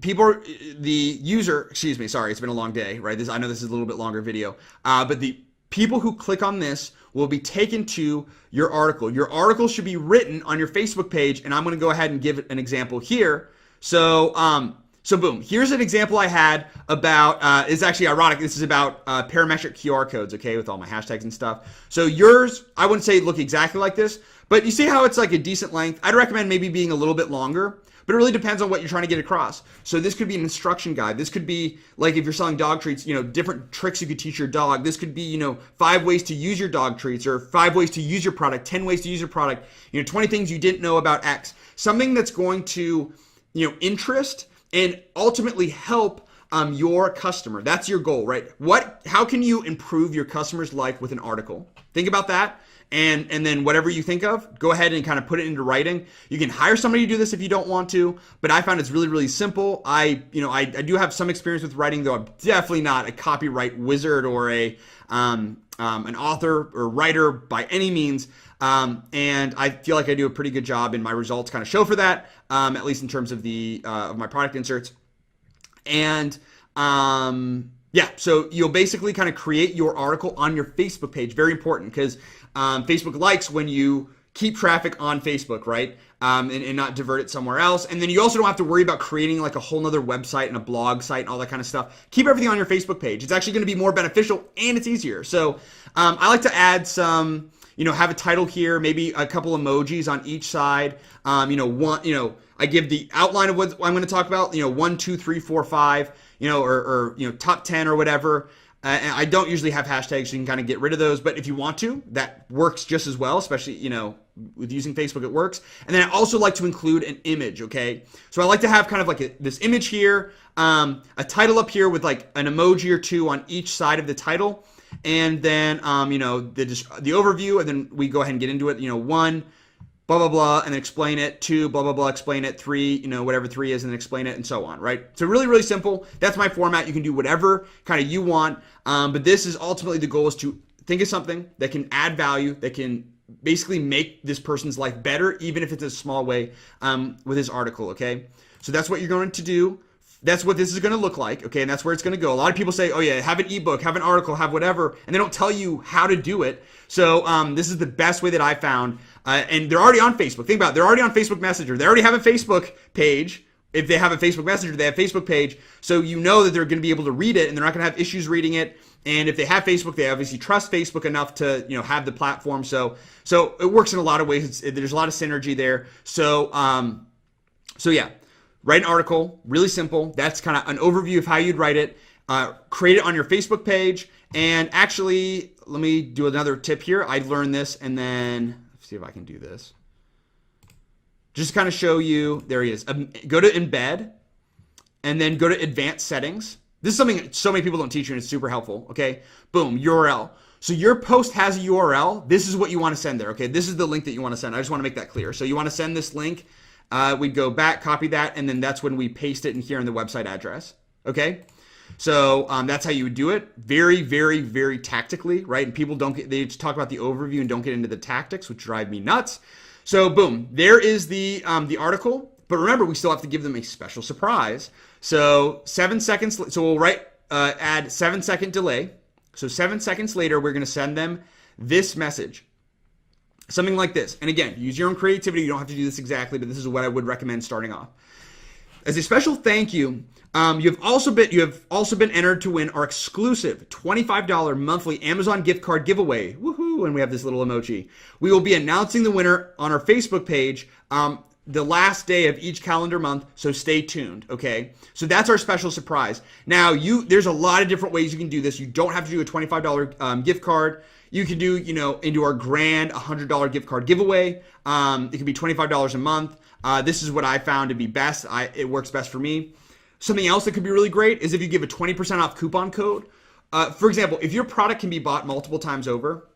people, the user, excuse me, sorry, it's been a long day, right? I know this is a little bit longer video, but the people who click on this will be taken to your article. Your article should be written on your Facebook page, and I'm going to go ahead and give an example here. So boom, here's an example I had about, it's actually ironic, this is about parametric QR codes, okay, with all my hashtags and stuff. So yours, I wouldn't say look exactly like this, but you see how it's like a decent length. I'd recommend maybe being a little bit longer. But it really depends on what you're trying to get across. So this could be an instruction guide. This could be like if you're selling dog treats, different tricks you could teach your dog. This could be, 5 ways to use your dog treats, or 5 ways to use your product, 10 ways to use your product, 20 things you didn't know about X. Something that's going to, interest and ultimately help your customer. That's your goal, right? How can you improve your customer's life with an article? Think about that. And then whatever you think of, go ahead and kind of put it into writing. You can hire somebody to do this if you don't want to, but I found it's really, really simple. I do have some experience with writing, though I'm definitely not a copyright wizard or an author or writer by any means. And I feel like I do a pretty good job, and my results kind of show for that, at least in terms of of my product inserts. And so you'll basically kind of create your article on your Facebook page. Very important, because Facebook likes when you keep traffic on Facebook, right? And not divert it somewhere else. And then you also don't have to worry about creating like a whole nother website and a blog site and all that kind of stuff. Keep everything on your Facebook page. It's actually going to be more beneficial, and it's easier. So I like to add some, have a title here, maybe a couple emojis on each side. I give the outline of what I'm going to talk about, 1, 2, 3, 4, 5, or top 10 or whatever. And I don't usually have hashtags, so you can kind of get rid of those. But if you want to, that works just as well, especially, with using Facebook, it works. And then I also like to include an image, okay? So I like to have kind of like this image here, a title up here with like an emoji or two on each side of the title. And then, the overview, and then we go ahead and get into it, 1, blah, blah, blah, and then explain it. 2, blah, blah, blah, explain it. 3, whatever 3 is, and then explain it, and so on, right? So really, really simple. That's my format. You can do whatever kind of you want, but this is ultimately the goal, is to think of something that can add value, that can basically make this person's life better, even if it's a small way, with this article, okay? So that's what you're going to do. That's what this is going to look like, okay? And that's where it's going to go. A lot of people say, oh yeah, have an ebook, have an article, have whatever, and they don't tell you how to do it. So this is the best way that I found. And they're already on Facebook. Think about it. They're already on Facebook Messenger. They already have a Facebook page. If they have a Facebook Messenger, they have a Facebook page. So you know that they're going to be able to read it, and they're not going to have issues reading it. And if they have Facebook, they obviously trust Facebook enough to have the platform. So it works in a lot of ways. There's a lot of synergy there. So yeah. Write an article, really simple. That's kind of an overview of how you'd write it. Create it on your Facebook page. And actually, let me do another tip here. I learned this, and then let's see if I can do this. Just to kind of show you, there he is. Go to embed, and then go to advanced settings. This is something that so many people don't teach you, and it's super helpful, okay? Boom, URL. So your post has a URL. This is what you want to send there, okay? This is the link that you want to send. I just want to make that clear. So you want to send this link. We'd go back, copy that, and then that's when we paste it in here in the website address, okay? So that's how you would do it. Very, very, very tactically, right? And people they just talk about the overview and don't get into the tactics, which drive me nuts. So boom, there is the article. But remember, we still have to give them a special surprise. So 7 seconds, so we'll add 7-second delay. So 7 seconds later, we're gonna send them this message. Something like this. And again, use your own creativity. You don't have to do this exactly, but this is what I would recommend starting off. As a special thank you, you have also been entered to win our exclusive $25 monthly Amazon gift card giveaway. Woohoo! And we have this little emoji. We will be announcing the winner on our Facebook page the last day of each calendar month, so stay tuned, okay? So that's our special surprise. Now, there's a lot of different ways you can do this. You don't have to do a $25 gift card. You can do, into our grand $100 gift card giveaway. It can be $25 a month. This is what I found to be best. It works best for me. Something else that could be really great is if you give a 20% off coupon code. For example, if your product can be bought multiple times over.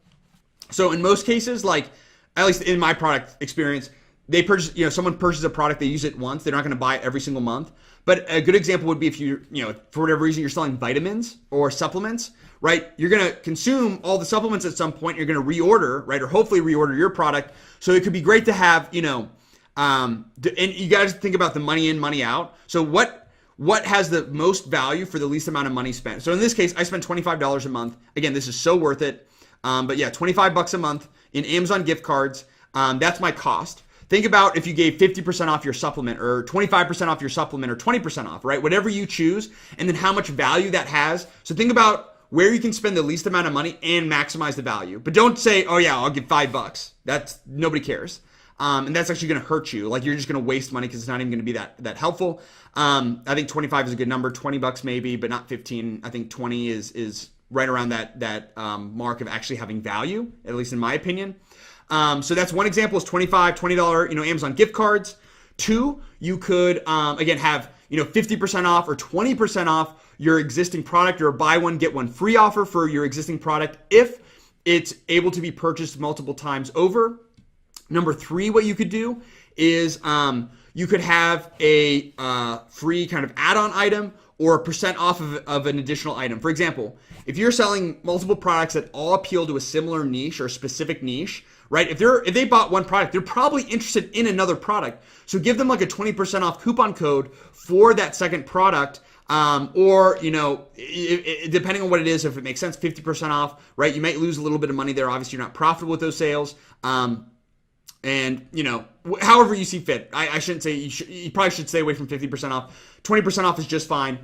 So in most cases, like at least in my product experience, they purchase, someone purchases a product, they use it once, they're not going to buy it every single month. But a good example would be if you, for whatever reason, you're selling vitamins or supplements, right? You're going to consume all the supplements at some point. You're going to reorder, right? Or hopefully reorder your product. So it could be great to have, and you got to think about the money in, money out. So what has the most value for the least amount of money spent? So in this case, I spend $25 a month. Again, this is so worth it. But yeah, $25 a month in Amazon gift cards. That's my cost. Think about if you gave 50% off your supplement or 25% off your supplement or 20% off, right? Whatever you choose, and then how much value that has. So think about where you can spend the least amount of money and maximize the value. But don't say, oh yeah, I'll give $5. Nobody cares. And that's actually going to hurt you. Like you're just going to waste money because it's not even going to be that helpful. I think 25 is a good number, $20 maybe, but not 15. I think 20 is right around that mark of actually having value, at least in my opinion. So that's one example is $20, Amazon gift cards. 2, you could, again, have, 50% off or 20% off your existing product or a buy one, get one free offer for your existing product if it's able to be purchased multiple times over. Number 3, what you could do is you could have a free kind of add-on item or a percent off of an additional item. For example, if you're selling multiple products that all appeal to a similar niche or a specific niche, right? If they bought one product, they're probably interested in another product. So give them like a 20% off coupon code for that second product. Or, depending on what it is, if it makes sense, 50% off, right? You might lose a little bit of money there. Obviously, you're not profitable with those sales. And, however you see fit. I shouldn't say, you probably should stay away from 50% off. 20% off is just fine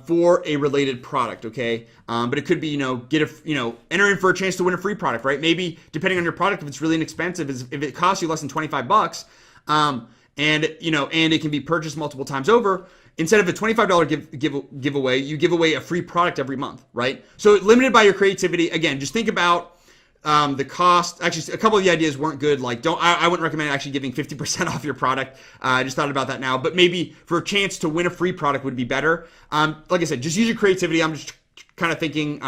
for a related product, okay? But it could be, enter in for a chance to win a free product, right? Maybe, depending on your product, if it's really inexpensive, if it costs you less than $25, and it can be purchased multiple times over, instead of a $25 giveaway, you give away a free product every month, right? So limited by your creativity. Again, just think about the cost. Actually, a couple of the ideas weren't good. Like, I wouldn't recommend actually giving 50% off your product. I just thought about that now. But maybe for a chance to win a free product would be better. Like I said, just use your creativity. I'm just kind of thinking,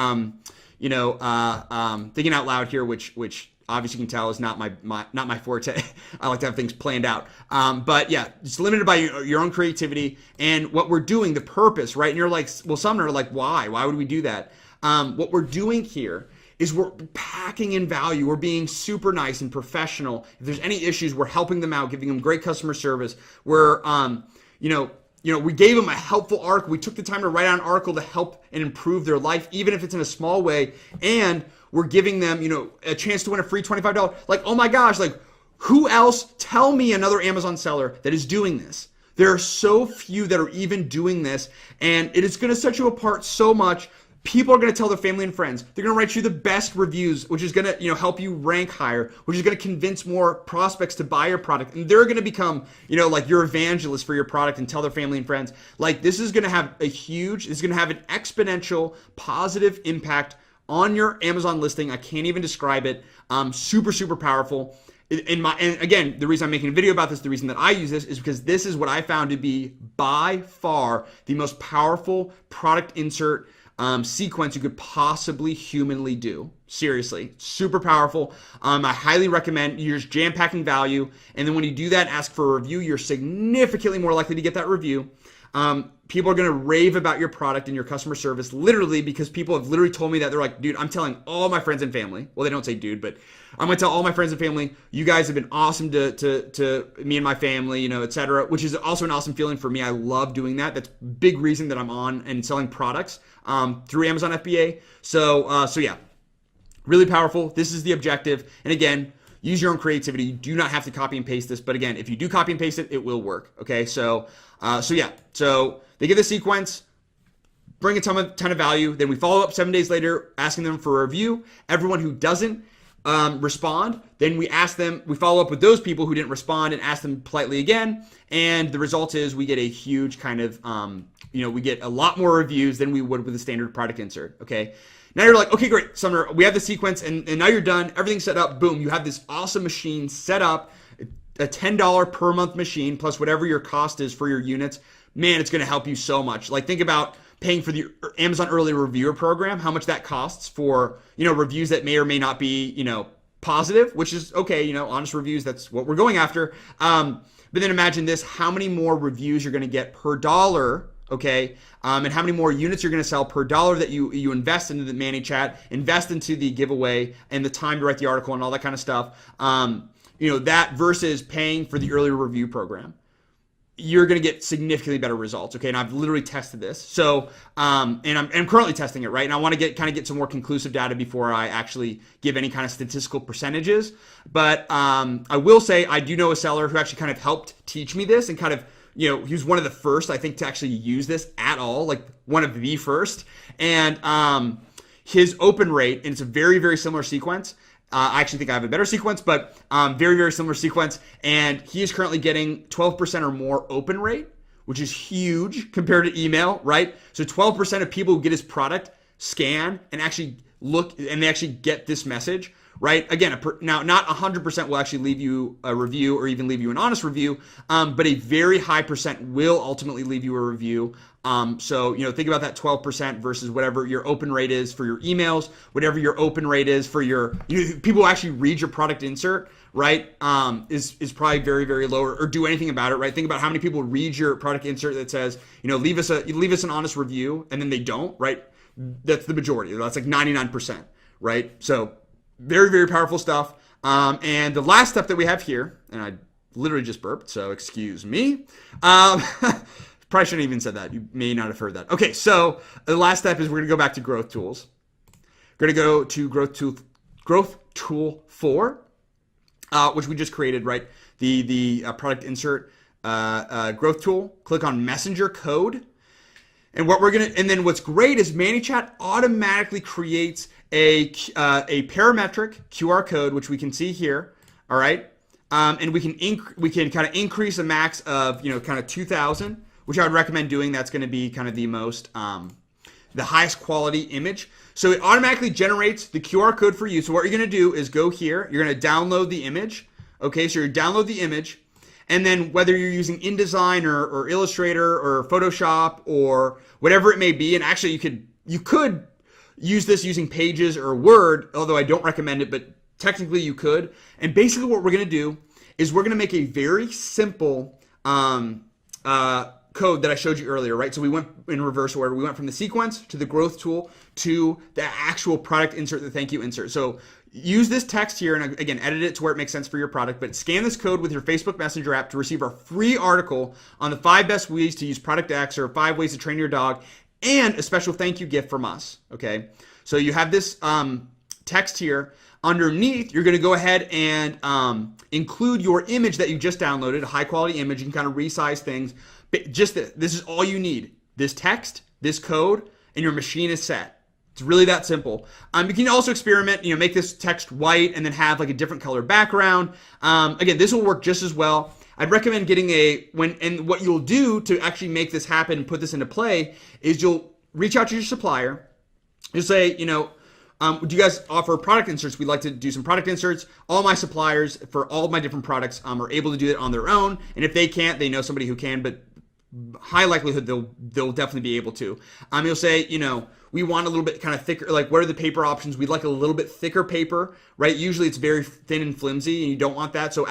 thinking out loud here, which obviously you can tell is not my forte. I like to have things planned out. But yeah, it's limited by your own creativity and what we're doing, the purpose, right? And you're like, well, Sumner, like, why? Why would we do that? What we're doing here is we're packing in value. We're being super nice and professional. If there's any issues, we're helping them out, giving them great customer service. We're, we gave them a helpful article. We took the time to write out an article to help and improve their life, even if it's in a small way. And we're giving them, a chance to win a free $25. Like, oh my gosh, like who else? Tell me another Amazon seller that is doing this. There are so few that are even doing this, and it is going to set you apart so much. People are going to tell their family and friends. They're going to write you the best reviews, which is going to, help you rank higher, which is going to convince more prospects to buy your product. And they're going to become, like your evangelist for your product and tell their family and friends. Like this is going to have this is going to have an exponential positive impact on your Amazon listing. I can't even describe it. Super, super powerful. And again, the reason I'm making a video about this, the reason that I use this is because this is what I found to be by far the most powerful product insert sequence you could possibly humanly do. Seriously, super powerful. I highly recommend. You're just jam-packing value, and then when you do that, ask for a review. You're significantly more likely to get that review. People are going to rave about your product and your customer service, literally, because people have literally told me that. They're like, dude, I'm telling all my friends and family. Well, they don't say dude, but I'm going to tell all my friends and family, you guys have been awesome to me and my family, et cetera, which is also an awesome feeling for me. I love doing that. That's a big reason that I'm on and selling products through Amazon FBA. So yeah, really powerful. This is the objective. And again, use your own creativity. You do not have to copy and paste this, but again, if you do copy and paste it, it will work. Okay, so yeah, so they give the sequence, bring a ton of value. Then we follow up 7 days later, asking them for a review. Everyone who doesn't respond, then we follow up with those people who didn't respond and ask them politely again. And the result is we get a huge kind of, we get a lot more reviews than we would with a standard product insert. Okay. Now you're like, okay, great, Sumner, we have the sequence and now you're done. Everything's set up. Boom. You have this awesome machine set up, a $10 per month machine plus whatever your cost is for your units. Man, it's going to help you so much. Like think about paying for the Amazon early reviewer program, how much that costs for, reviews that may or may not be, positive, which is okay, honest reviews. That's what we're going after. But then imagine this, how many more reviews you're going to get per dollar. Okay. And how many more units you're going to sell per dollar that you invest into the Manychat, invest into the giveaway and the time to write the article and all that kind of stuff. That versus paying for the early review program. You're going to get significantly better results. Okay. And I've literally tested this. So, and I'm currently testing it, right? And I want to get some more conclusive data before I actually give any kind of statistical percentages. But, I will say I do know a seller who actually kind of helped teach me this and kind of, he was one of the first, I think, to actually use this at all, like one of the first. And, his open rate, and it's a very, very similar sequence, I actually think I have a better sequence, but very, very similar sequence. And he is currently getting 12% or more open rate, which is huge compared to email, right? So 12% of people who get his product scan and actually look, and they actually get this message, right? Again, now not 100% will actually leave you a review or even leave you an honest review, but a very high percent will ultimately leave you a review. So, think about that 12% versus whatever your open rate is for your emails, whatever your open rate is for your, people who actually read your product insert, right? Is probably very, very low or do anything about it, right? Think about how many people read your product insert that says, leave us an honest review, and then they don't, right? That's the majority. That's like 99%, right? So very, very powerful stuff. And the last step that we have here, and I literally just burped, so excuse me. Probably shouldn't have even said that. You may not have heard that. Okay, so the last step is we're going to go back to Growth Tools. We're going to go to Growth Tool 4, which we just created, right? The product insert growth tool. Click on Messenger Code. And then what's great is Manychat automatically creates a parametric QR code, which we can see here. All right, and we can kind of increase a max of kind of 2,000, which I would recommend doing. That's going to be kind of the most the highest quality image. So it automatically generates the QR code for you. So what you're going to do is go here. You're going to download the image. Okay, so you download the image. And then whether you're using InDesign or Illustrator or Photoshop or whatever it may be, and actually you could use this using Pages or Word, although I don't recommend it, but technically you could. And basically what we're going to do is we're going to make a very simple code that I showed you earlier, right? So we went in reverse order. We went from the sequence to the growth tool to the actual product insert, the thank you insert. So use this text here and again, edit it to where it makes sense for your product, but scan this code with your Facebook Messenger app to receive our free article on the 5 best ways to use product X or 5 ways to train your dog and a special thank you gift from us. Okay. So you have this text here. Underneath, you're going to go ahead and include your image that you just downloaded, a high quality image. You can kind of resize things. But this is all you need. This text, this code, and your machine is set. It's really that simple. You can also experiment, make this text white and then have like a different color background. Again, this will work just as well. I'd recommend getting and what you'll do to actually make this happen and put this into play is you'll reach out to your supplier. You'll say, do you guys offer product inserts? We'd like to do some product inserts. All my suppliers for all of my different products are able to do it on their own. And if they can't, they know somebody who can, but high likelihood they'll definitely be able to. You'll say, we want a little bit kind of thicker, like what are the paper options? We'd like a little bit thicker paper, right? Usually it's very thin and flimsy and you don't want that. So,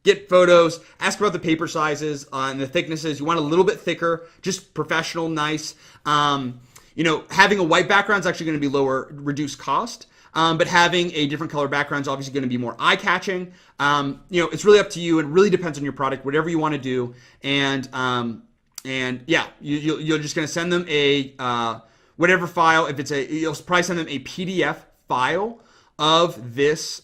get photos, ask about the paper sizes and the thicknesses. You want a little bit thicker, just professional, nice. Having a white background is actually going to be reduced cost. But having a different color background is obviously going to be more eye-catching. It's really up to you. It really depends on your product, whatever you want to do. And yeah, you're just going to send them a whatever file. If you'll probably send them a PDF file of this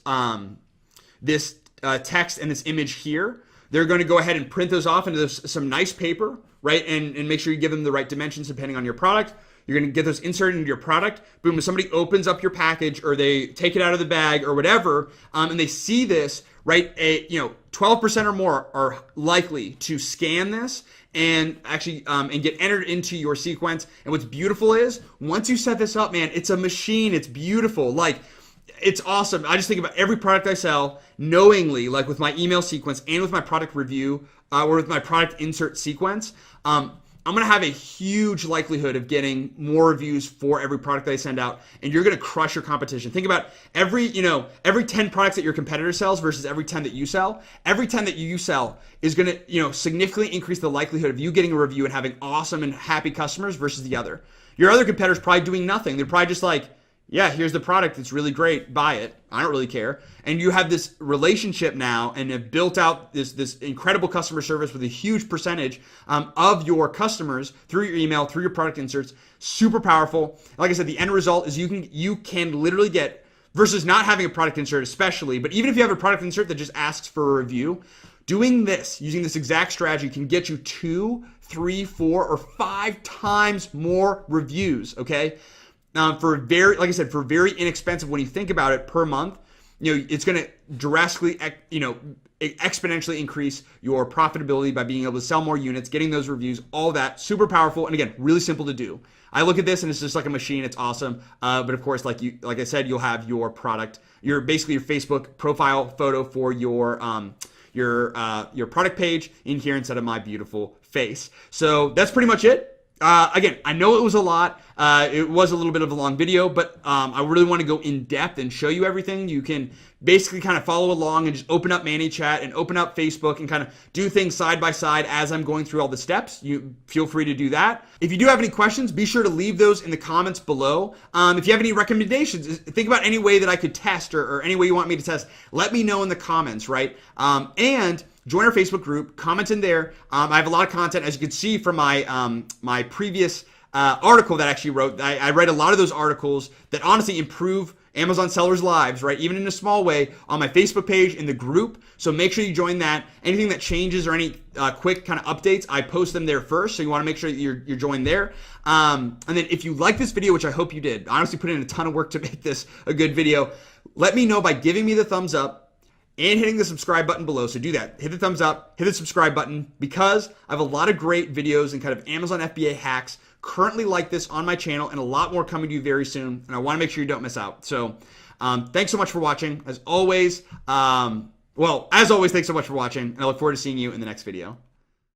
this text and this image here. They're going to go ahead and print those off into some nice paper, right? And make sure you give them the right dimensions depending on your product. You're going to get those inserted into your product. Boom, if somebody opens up your package or they take it out of the bag or whatever, and they see this, right, 12% or more are likely to scan this and actually and get entered into your sequence. And what's beautiful is once you set this up, man, it's a machine. It's beautiful. Like, it's awesome. I just think about every product I sell knowingly, like with my email sequence and with my product review or with my product insert sequence. I'm going to have a huge likelihood of getting more reviews for every product that I send out, and you're going to crush your competition. Think about every 10 products that your competitor sells versus every 10 that you sell. Every 10 that you sell is going to, significantly increase the likelihood of you getting a review and having awesome and happy customers versus the other. Your other competitor's probably doing nothing. They're probably just like, yeah, here's the product. It's really great. Buy it. I don't really care. And you have this relationship now and have built out this incredible customer service with a huge percentage of your customers through your email, through your product inserts. Super powerful. Like I said, the end result is you can literally get, versus not having a product insert especially, but even if you have a product insert that just asks for a review, doing this, using this exact strategy can get you 2, 3, 4, or 5 times more reviews, okay? For very inexpensive when you think about it per month. it's going to drastically, exponentially increase your profitability by being able to sell more units, getting those reviews, all that. Super powerful. And again, really simple to do. I look at this and it's just like a machine. It's awesome. But of course, like I said, you'll have your product, basically your Facebook profile photo for your product page in here instead of my beautiful face. So that's pretty much it. Again, I know it was a lot. It was a little bit of a long video, but I really want to go in depth and show you everything. You can basically kind of follow along and just open up Manychat and open up Facebook and kind of do things side by side as I'm going through all the steps. You feel free to do that. If you do have any questions, be sure to leave those in the comments below. If you have any recommendations, think about any way that I could test or any way you want me to test, let me know in the comments, right? And join our Facebook group, comment in there. I have a lot of content, as you can see from my my previous article that I actually wrote. I read a lot of those articles that honestly improve Amazon sellers' lives, right? Even in a small way on my Facebook page in the group. So make sure you join that. Anything that changes or any quick kind of updates, I post them there first. So you want to make sure that you're joined there. And then if you like this video, which I hope you did, I honestly put in a ton of work to make this a good video. Let me know by giving me the thumbs up and hitting the subscribe button below. So do that. Hit the thumbs up, hit the subscribe button, because I have a lot of great videos and kind of Amazon FBA hacks currently like this on my channel, and a lot more coming to you very soon. And I want to make sure you don't miss out. So thanks so much for watching. As always, thanks so much for watching, and I look forward to seeing you in the next video.